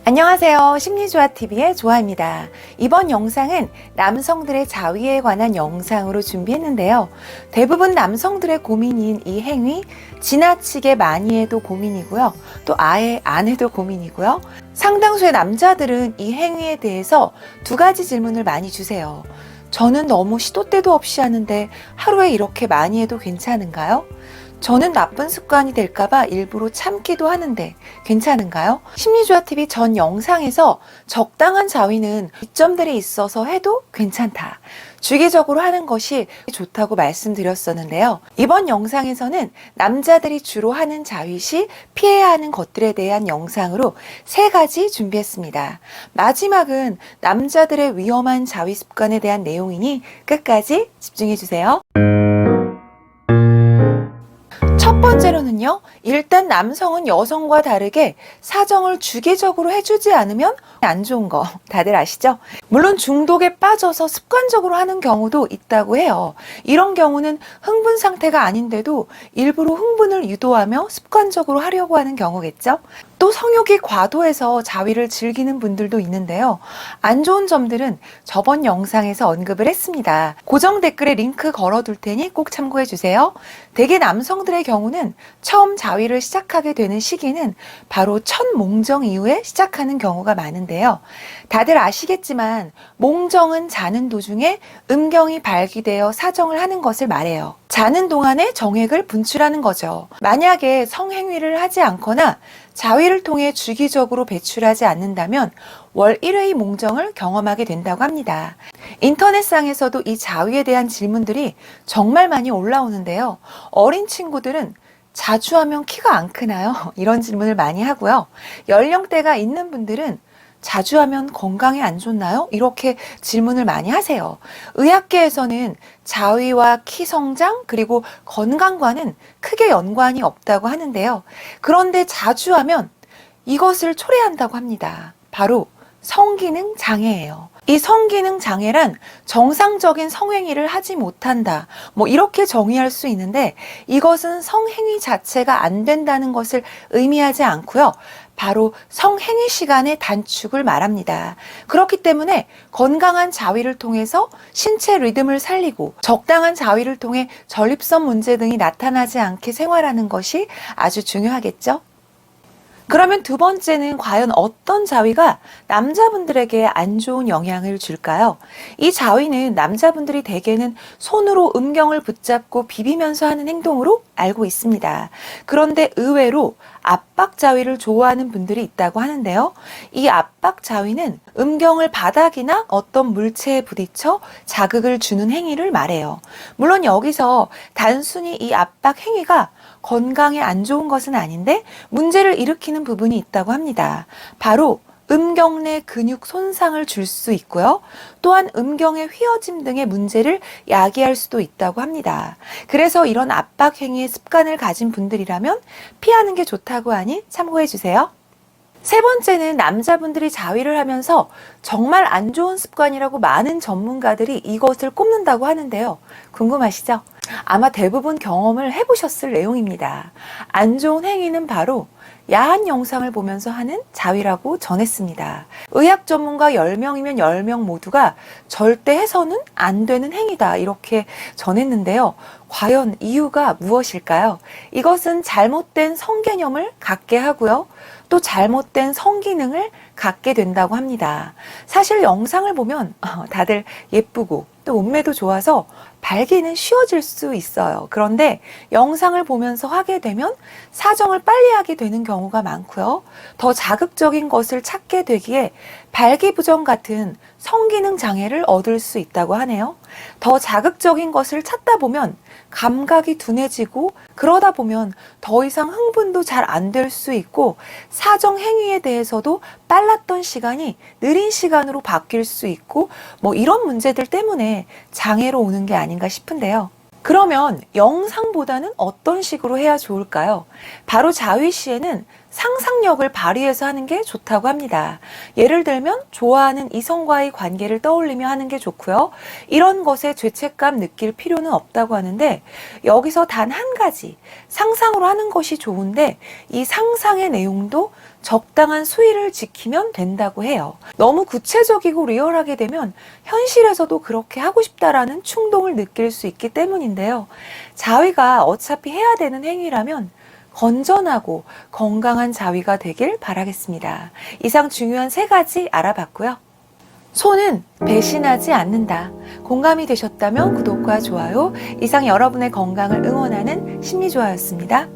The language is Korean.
안녕하세요. 심리조화TV의 조아입니다. 이번 영상은 남성들의 자위에 관한 영상으로 준비했는데요. 대부분 남성들의 고민인 이 행위, 지나치게 많이 해도 고민이고요. 또 아예 안 해도 고민이고요. 상당수의 남자들은 이 행위에 대해서 두 가지 질문을 많이 주세요. 저는 너무 시도 때도 없이 하는데 하루에 이렇게 많이 해도 괜찮은가요? 저는 나쁜 습관이 될까봐 일부러 참기도 하는데 괜찮은가요? 심리조화TV 전 영상에서 적당한 자위는 이점들이 있어서 해도 괜찮다. 주기적으로 하는 것이 좋다고 말씀드렸었는데요. 이번 영상에서는 남자들이 주로 하는 자위 시 피해야 하는 것들에 대한 영상으로 3가지 준비했습니다. 마지막은 남자들의 위험한 자위 습관에 대한 내용이니 끝까지 집중해주세요. 첫 번째로는요, 일단 남성은 여성과 다르게 사정을 주기적으로 해주지 않으면 안 좋은 거 다들 아시죠? 물론 중독에 빠져서 습관적으로 하는 경우도 있다고 해요. 이런 경우는 흥분 상태가 아닌데도 일부러 흥분을 유도하며 습관적으로 하려고 하는 경우겠죠? 또 성욕이 과도해서 자위를 즐기는 분들도 있는데요. 안 좋은 점들은 저번 영상에서 언급을 했습니다. 고정 댓글에 링크 걸어둘 테니 꼭 참고해 주세요. 대개 남성들의 경우는 처음 자위를 시작하게 되는 시기는 바로 첫 몽정 이후에 시작하는 경우가 많은데요. 다들 아시겠지만 몽정은 자는 도중에 음경이 발기되어 사정을 하는 것을 말해요. 자는 동안에 정액을 분출하는 거죠. 만약에 성행위를 하지 않거나 자위를 통해 주기적으로 배출하지 않는다면 월 1회의 몽정을 경험하게 된다고 합니다. 인터넷상에서도 이 자위에 대한 질문들이 정말 많이 올라오는데요. 어린 친구들은 자주 하면 키가 안 크나요? 이런 질문을 많이 하고요. 연령대가 있는 분들은 자주 하면 건강에 안 좋나요? 이렇게 질문을 많이 하세요. 의학계에서는 자위와 키 성장 그리고 건강과는 크게 연관이 없다고 하는데요. 그런데 자주 하면 이것을 초래한다고 합니다. 바로 성기능 장애예요. 이 성기능 장애란 정상적인 성행위를 하지 못한다. 이렇게 정의할 수 있는데 이것은 성행위 자체가 안 된다는 것을 의미하지 않고요. 바로 성행위 시간의 단축을 말합니다. 그렇기 때문에 건강한 자위를 통해서 신체 리듬을 살리고 적당한 자위를 통해 전립선 문제 등이 나타나지 않게 생활하는 것이 아주 중요하겠죠? 그러면 두 번째는 과연 어떤 자위가 남자분들에게 안 좋은 영향을 줄까요? 이 자위는 남자분들이 대개는 손으로 음경을 붙잡고 비비면서 하는 행동으로 알고 있습니다. 그런데 의외로 압박 자위를 좋아하는 분들이 있다고 하는데요. 이 압박 자위는 음경을 바닥이나 어떤 물체에 부딪혀 자극을 주는 행위를 말해요. 물론 여기서 단순히 이 압박 행위가 건강에 안 좋은 것은 아닌데 문제를 일으키는 부분이 있다고 합니다. 바로 음경 내 근육 손상을 줄 수 있고요. 또한 음경의 휘어짐 등의 문제를 야기할 수도 있다고 합니다. 그래서 이런 압박 행위의 습관을 가진 분들이라면 피하는 게 좋다고 하니 참고해 주세요. 세 번째는 남자분들이 자위를 하면서 정말 안 좋은 습관이라고 많은 전문가들이 이것을 꼽는다고 하는데요. 궁금하시죠? 아마 대부분 경험을 해보셨을 내용입니다. 안 좋은 행위는 바로 야한 영상을 보면서 하는 자위라고 전했습니다. 의학 전문가 10명이면 10명 모두가 절대 해서는 안 되는 행위다 이렇게 전했는데요. 과연 이유가 무엇일까요? 이것은 잘못된 성개념을 갖게 하고요. 또 잘못된 성기능을 갖게 된다고 합니다. 사실 영상을 보면 다들 예쁘고 또 몸매도 좋아서 발기는 쉬워질 수 있어요. 그런데 영상을 보면서 하게 되면 사정을 빨리 하게 되는 경우가 많고요. 더 자극적인 것을 찾게 되기에 발기부전 같은 성기능 장애를 얻을 수 있다고 하네요. 더 자극적인 것을 찾다 보면 감각이 둔해지고 그러다 보면 더 이상 흥분도 잘 안 될 수 있고 사정 행위에 대해서도 빨랐던 시간이 느린 시간으로 바뀔 수 있고 이런 문제들 때문에 장애로 오는 게 아닌가 싶은데요. 그러면 영상보다는 어떤 식으로 해야 좋을까요? 바로 자위 시에는 상상력을 발휘해서 하는 게 좋다고 합니다. 예를 들면 좋아하는 이성과의 관계를 떠올리며 하는 게 좋고요. 이런 것에 죄책감 느낄 필요는 없다고 하는데 여기서 단 한 가지 상상으로 하는 것이 좋은데 이 상상의 내용도 적당한 수위를 지키면 된다고 해요. 너무 구체적이고 리얼하게 되면 현실에서도 그렇게 하고 싶다라는 충동을 느낄 수 있기 때문인데요. 자위가 어차피 해야 되는 행위라면 건전하고 건강한 자위가 되길 바라겠습니다. 이상 중요한 3가지 알아봤고요. 소는 배신하지 않는다. 공감이 되셨다면 구독과 좋아요. 이상 여러분의 건강을 응원하는 심리조화였습니다.